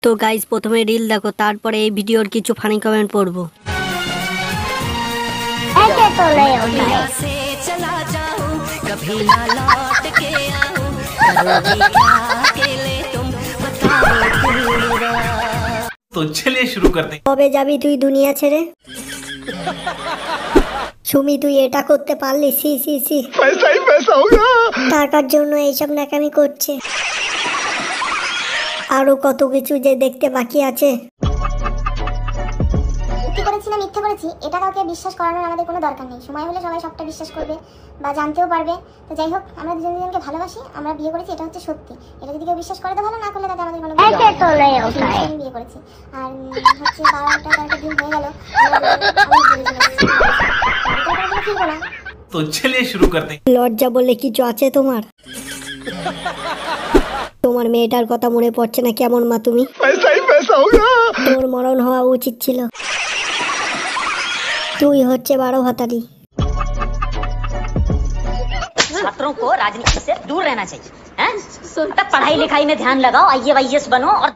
তো গাইস প্রথমে রিল দেখো, তারপরে এই ভিডিওর কিছু ফানি কমেন্ট পড়বো। ऐसे तो नहीं होता है। तो चलिए शुरू करते हैं। কবে যাবি তুই দুনিয়া ছেড়ে? সুমি তুই এটা করতে পারলি? সি সি সি, पैसा ही पैसा होगा। টাকার জন্য এইসব ন্যাকামি করছে। আরো কত কিছু যে দেখতে বাকি আছে। সত্যি করেছি না মিথ্যা করেছি এটা কাউকে বিশ্বাস করানোর আমাদের কোনো দরকার নেই। সময় হলে সবাই সবটা বিশ্বাস করবে বা জানতেও পারবে। তো যাই হোক, আমরা দুজনকে ভালোবাসি, আমরা বিয়ে করেছি, এটা হচ্ছে সত্যি। এটা যদি কেউ বিশ্বাস করে তো ভালো, না করলে তাতে আমাদের কোনো বিয়ে করেছি। আর হচ্ছে 12টা দিন হয়ে গেল, ফিরবো না। तो चलिए शुरू करते हैं। লজ্জা বলে কিছু আছে তোমার? তোমার মেয়েটার কথা মনে পড়ছে না? কেমন মা তুমি? पैसा ही पैसा होगा। তোর মরণ হওয়া উচিত ছিল। তুই হচ্ছে 12 ভাতারি। छात्रों को राजनीति से दूर रहना चाहिए हैं? पढ़ाई लिखाई में ध्यान लगाओ, IAS बनो और